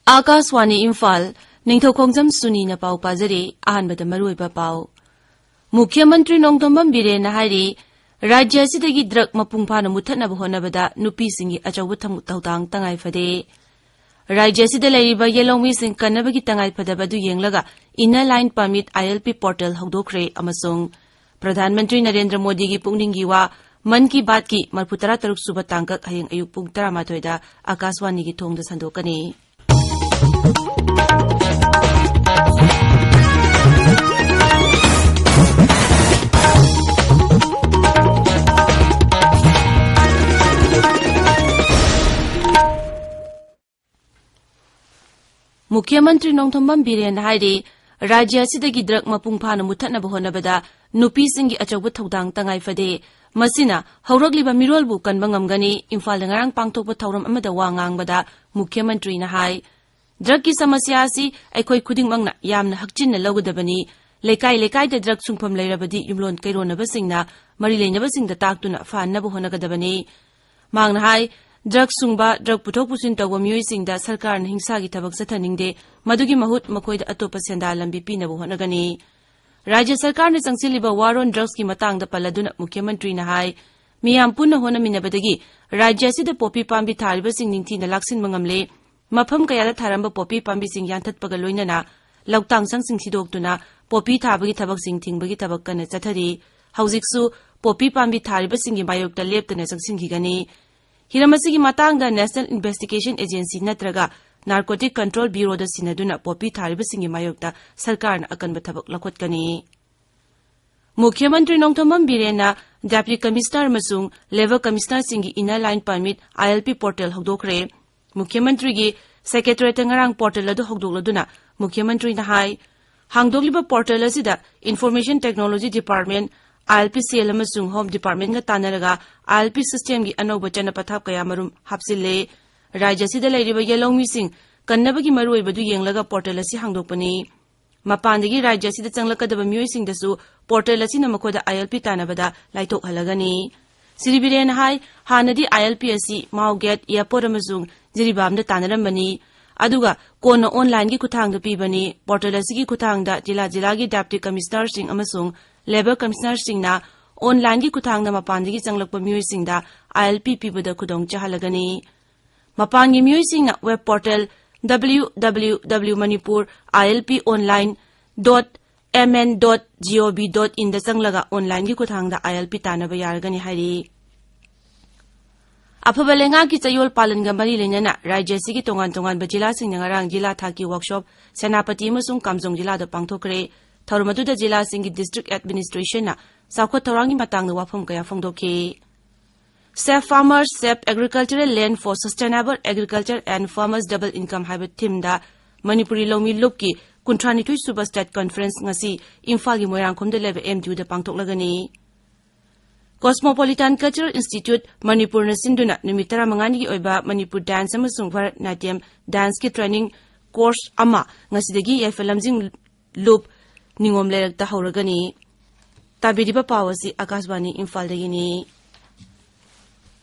आकाशवाणी इम्फाल निंगथौखोंगजम सुनी न पाउ पाजरे अहनबद मरुइबा पाउ मुख्यमंत्री नोंगथोंबम बिरेन हाइरी राज्य असिदगी ड्रग मपुंग फाना मुथनब होनबदा नुपीसिंगी अचौब थौदांग तंगाई फदे राज्य असिदा लैरिबा येलोमीसिंग कन्नबगी तंगाई फदबदु येंगलगा inner line permit ILP portal हौदोखरे अमसोंग प्रधानमंत्री नरेंद्र मोदी की पुंगनिंगी वा मन की बात की 43 सुबह तांकक हयेंग अयुक पुंग 13 दा आकाशवाणी की थोंगदा संदोकनी मुख्यमंत्री नोंगथोंबम बिरेन हाइरे राज्य असिदगी ड्रग मपुंग फाना मुथनब होनबदा नुपीसिंगी अचौब थौदांग तंगाई फदे मसिना हौरगलिबा मिरोलबु कनबा ngamgani Imphal ngarang pangthokpa thauram amada wa ngangbada मुख्यमंत्री ना हाय ड्रग की समस्या asi अखोई खुदिंगमंगना यामना हकचिन लौगदबनी लेकाई लेकाई द ड्रग सुंगफम लेरबदी युमलोन कैरोनबसिंगना मरि लेनबसिंगदा ताकतुना फाननब होनगदबनी मांगना हाय ड्रग सुंगबा ड्रग पुथोक पुसिन तौब मियोइसिंगदा सरकार न हिंसा की थबक सथनिंगदे मदुगी महुत मखोइद अतोप सेंदा लंबी पीनब होनगनी राज्य सरकार ने संगसिलिबा वारोन ड्रग्स की मतंगदा पल्लदुना मुख्यमंत्री ना हाय मियाम पुन्ना होनमिनबदगी राज्य असिदा पोपी पांबी थारिबसिंग निंगथीना लाक्सिन मंगमले मफम कयादा थारंबा पोपी पांबीसिंग यांथतपगा लोइनना लौतांग संगसिंग सिदोक्तुना पोपी थाबगी थबकसिंग थिंगबगी थबक कन चथरी हौजिकसु पोपी पांबी थारिबसिंगी मायोक्ता लेपतना संगसिंगीगनी हिरमसिगी मतंगदा नेशनल इन्वेस्टिगेशन एजेंसी नत्रगा नार्कोटिक कंट्रोल ब्यूरो दा सिनदुना पोपी थारिबसिंगी मायोक्ता सरकारना अकनबा थबक लखोटकनी मुख्यमंत्री नोंगथोंबम बिरेना डेप्यूटी कमिश्नर मसुंग लेवल कमिश्नर सिंगी inner line permit ILP portal हौदोखरे मुख्यमंत्री की सेक्रेटरीट ngarang पोर्टल अदु हौदोगलदुना मुख्यमंत्री ना हाय हांगदोगलिबा पोर्टल असिदा information technology department ILP cell अमसुंग होम डिपार्टमेंट गा तानरगा ILP सिस्टम की अनौब चनपथाप कया मरुम हापसिले राज्य असिदा लैरिबा येलोमीसिंग कन्नबगी मरुइबदु येंगलगा पोर्टल असि हांगदोकपनी मपानदगी राज्य असिदा चंगलकदबा मियोइसिंगदसु पोर्टल असिना मखोदा ILP तानबदा लाइथोकहलगनी सिरिबिरेन हाय हानदी ILP असि माउगेट एयरपोर्ट अमसुंग जिरिबामदा तानरमबनी अदुगा कोन ऑनलाइन की खुथांगदा पीबनी पोर्टल असिगी खुथांगदा जिला जिलागी डेप्यूटी कमिश्नर सिंग अमसुंग लेबर कमिश्नर सिंगना ऑनलाइन की खुथांगदा मपानदगी चंगलकपा मियोइसिंगदा ILP पीबदा खुदोंग चहलगनी मपानगी मियोइसिंगना वेब पोर्टल www.monipurilp.online.mn.gov.in दा चंगलगा ऑनलाइन की खुथांगदा ILP तानबा यारगनी हाइरी अफबा लेंगा की चयोल पालन मरी लेना राज्य की तोंगान तोंगान जिला सिंह जिला थाकी वर्कशॉप सेनापति कामजोंग जिला पांथोखरे थौरमदुदा जिला की डिस्ट्रिक्ट एडमिनिस्ट्रेशन साखोत थौरांगी मतंग वाफम कया फोंदोखे safe farmers safe agricultural land for sustainable agriculture and farmers double income हाइब थीम दा मणिपुरी लौमी लुप की 52 सुबह स्टेट कॉन्फ्रेंस ngasi इम्फाल की मोयरांगखोम दा लेबे MTU दा पांथोकलगनी कॉस्मोपॉलिटन कल्चरल इंस्टीट्यूट मणिपुर न सिंधुना नुमित 15 की ओइबा मणिपुर डांस अमसुंग भरतनाट्यम डांस की ट्रेनिंग कोर्स अमा ngasiदगी यफलमजिंग लूप निंगोम लेरकता हौरगनी ताबिरिबा पावसी आकाशवाणी इम्फाल दगिनी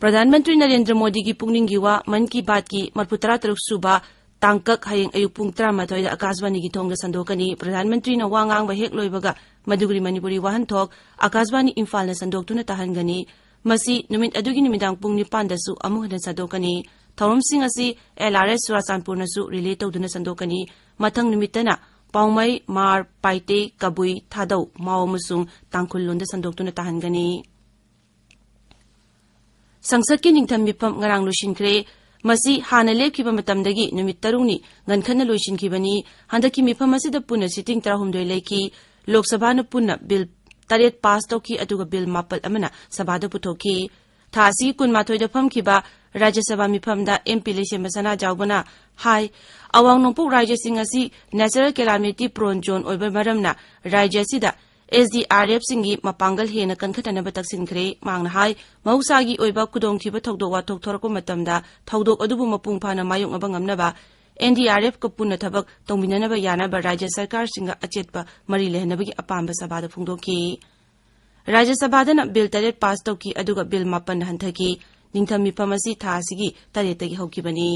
प्रधानमंत्री नरेंद्र मोदी की पुंगनिंगी वा मन की बात की 43 सुबह तांकक हयेंग अयुक पुंग 13 दा आकाशवाणी की थोंगदा संदोकनी प्रधानमंत्री न वांगांग हेक लोइबगा मधुगुरी मणिपुरी वाहनथोक आकाशवाणी इम्फाल न संदोक्तुना ताहनगनी मसी नुमित अदुगी निमिदांग पुंग 9 दसु अमुहदन संदोकनी थौरमसिंग असि LRS सुराचानपुर नसु रिले तौदुना संदोकनी मथंग निमित्तना पाउमई मार पाइते कबुई थादौ माओ मसुंग तांखुल लोंदा संदोक्तुना ताहनगनी संसद की निंगथम मिफम ngarang लोइसिनख्रे मसी हाना लेखिबा मतमदगी नुमित तरुंगनी गनखन लोइसिनखिबनी हंदकी मिफम असिदा पुना सिटिंग 13 लेखि लोकसभा न पुना बिल 8 पास तौकी अदुगा बिल 9 अमना सभादा पुथोकी थासी 12 दा फमखिबा राज्यसभा मिफमदा MP लेसेम सना जावबना हाय अवांग नोंपोक राज्य सिंह असि नेचुरल कैलामिटी प्रोन जोन ओइबा मरमना राज्य सिदा SDRF सिंगी मपांगल हेना कनखतनबा तकसिनख्रे मांगना हाय मौसागी ओइबा खुदोंथिबा थौदोक वाथोक थोरको मतमदा थौदोक अदुबु मपुंग फाना मायोंगबा ngamnaba NDRF को पुनः थबक तौमिननबा यानबा राज्य सरकार सिंगा अचेतपा मरी लेहनबगी अपांबा सभादा फुंगदोकी राज्य सभादना बिल 8 पास तौकी अदुगा बिल 9 हंथकी निंगथम मिफम असि थासिगी 8 तगी हौकिबनी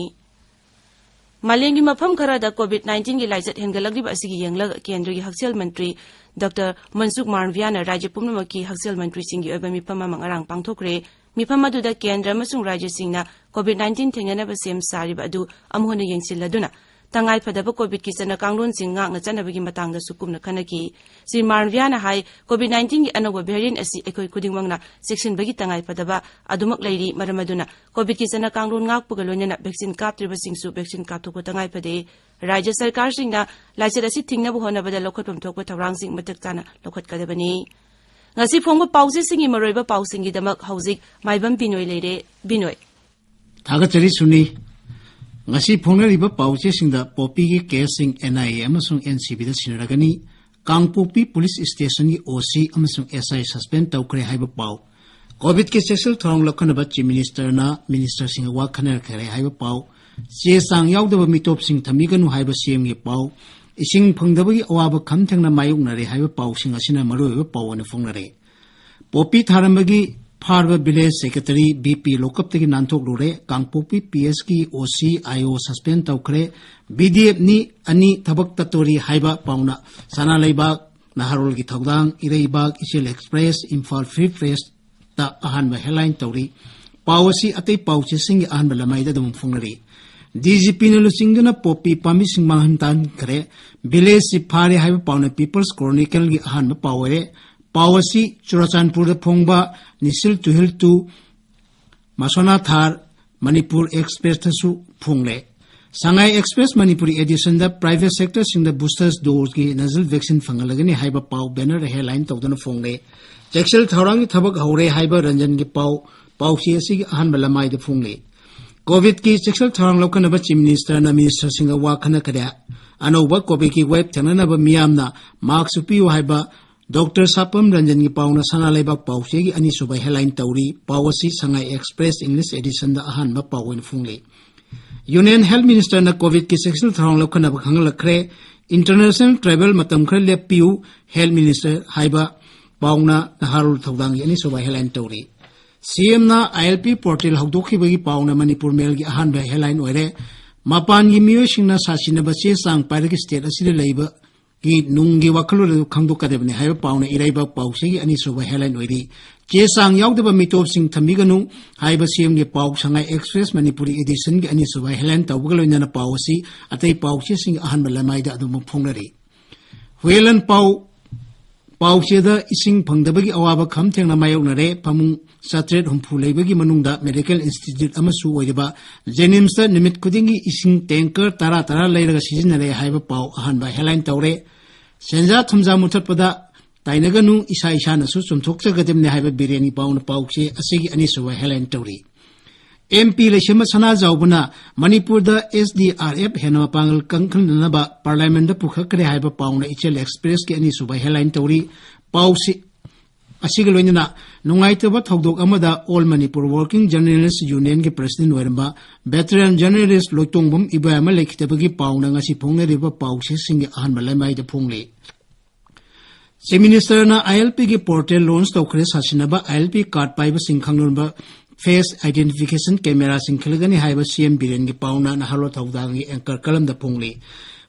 Malengi mafam kharada COVID-19 gi laichat hengalagriba asigi yenglag kendra gi Hakchel Mantri Dr. Mansukh Manviana Rajya Pumnamaki Hakchel Mantri singi oiba mifam amang arang pangthokre mifam aduda kendra amasung rajya singna COVID-19 thenganaba sem sariba adu amhona yengsilladuna tangai phadaba COVID ki chana kanglon sing ngak na chanabagi matangda sukumna khanaki si Manviana hai COVID-19 gi anawa variant asi ekoi kudingmangna section bagi tangai phadaba adumak lairi maramaduna COVID ki chana kanglon ngak pugalona vaccine kaptriba singsu vaccine kapthokpa tangai phade Rajya Sarkar singna laichat asi thingnabu honabada lokhotpam thokpa thaurang sing matak chana lokhotkadabani ngasi phongba pause singi maroiba pausingi damak haujik Maibam Binoi leire Binoi Thagachari Suni ngasi phongnariba pause singda popi gi casing NIA amasung NCB da sinaragani Kangpopi Police Station gi OC amasung SI suspend tawkre haiba pau COVID ke sexual thong lokhanaba Chief Minister na Minister singa wa khanar khare haiba pau che sang yaudaba mitop sing thamiganu haiba CM gi pau ising phangdabagi awaba khamthengna mayuknare haiba pau sing asina maroiba pau na phongnare popi tharambagi Farba Village Secretary BP Lokap tegi nanthok lure Kangpopi PS ki OC IO suspend tawkre BDF ni ani thabak tatori haiba pauna sana leibak naharol gi thogdang ireibak Isel Express Imphal Free Press ta ahanba headline tawri pawasi atei pauche sing ahanba lamaida dum phungnari DGP na lusingduna popi pami sing mahantan kare village si phare haiba pauna People's Chronicle gi ahanba pawere Pawasi Churachandpur Phongba Nisil Tuhil tu Masona Thar Manipur Express Tasu Phongle Sangai Express Manipuri edition the private sector sing the boosters dose ki nasal vaccine fangalagani haiba pau banner headline tawdana phongle Jaksel Thaurangi Thabak Haure haiba Ranjan gi pau si ahan balamai de phongle COVID ki sexual tharang lokanaba Chief Minister na Minister singa wa khana kada anoba COVID ki web thanana ba miyamna mark supiu haiba Dr. Sapam Ranjan gi pauna sana lebak pause gi ani subai headline tawri pawasi Sangai Express English edition da ahan ba pawin phungle Union Health Minister na COVID ki sexual tharang lokhana ba khanglakre international travel matam khre le piu Health Minister haiba pauna naharul thodang gi ani subai headline tawri CM na ILP portal hawdokhi bagi pauna Manipur Mail gi ahan ba headline oire mapan gi miyo singna sasina ba che sang pariki state asile leiba ki nungi wakhalu khangdo kadebne haiba pauna iraiba pause gi ani suba headline oiri che sang yaudaba mitop sing thamiganu haiba CM gi pau Sangai Express Manipuri edition gi ani suba headline tawgaloina na pausi atei pause sing ahan balamai da adum phongnari Whelan pause da ising phangdabagi awaba khamthengna mayoknare pamung satret humpu leibagi manungda Medical Institute amasu oiba Jenims da nimit kudingi ising tanker tara leiraga sijinare haiba pau ahan ba headline tawre Senja thumja muthatpada tainaganu isa na su chumthokchagademne haiba bireni pauna pauche asigi ani suwa headline tawri MP leshema sana jaubuna Manipur da SDRF henama pangal kangkhanaba parliament da pukhakre haiba pauna Isel Express ki ani suba headline tawri pausi asigaloina nungaitaba thodok amada All Manipur Working Journalists Union ki president weramba veteran journalist loitongbam ibama lekhitabagi pauna ngasi phongneriba pausi singi ahanba lamai da phongle Chief Minister na ILP ki portal launch tawkhre sasinaba ILP card paiba singkhanglonba face identification camera singkhalgani haiba CM Biren gi pauna na halo thawdangi anchor kalam da phongle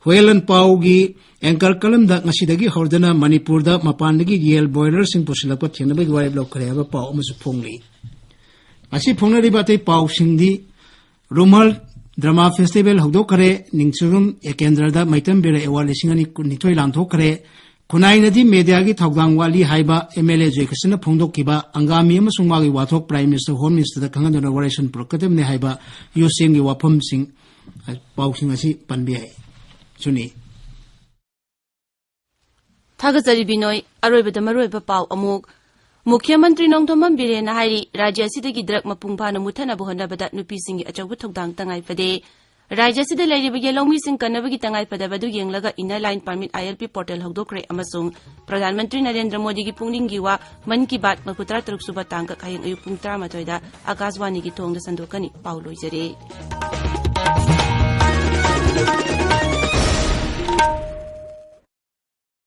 Whelan pau gi anchor kalam da ngasidagi hordana Manipur da mapandagi yel boiler sing pusilakpa thenaba gi wari block khare ba pau amusu phongle asi phongnari ba te pau singdi Rumal Drama Festival hawdo khare Ningsurum ekendra da maitam bere award lisingani nithoi langtho khare Kunai nadi media gi thawdang wali haiba MLA Jekasina phongdok kiba angami amasung magi wathok Prime Minister Home Minister da khangana operation prokadem ne haiba UCM gi wafam sing pau sing asi panbi hai Suni Thagachari Binoi aroiba da maroiba pau amuk Mukhyamantri Ningthoukhongjam Biren hairi rajya sidagi drug mapung phana muthana bohonabada nupi singi achauba thawdang tangai phade Rajya sida lairibagi longmi sing kanabagi tangai padabadu yenglaga inner line permit ILP portal hawdokre amasung Pradhan Mantri Narendra Modi gi punglingi wa Man ki Baat makutra taruk suba tangka kayang ayuk pung 13 da Akashwani gi thongda sandokani Paulo Jare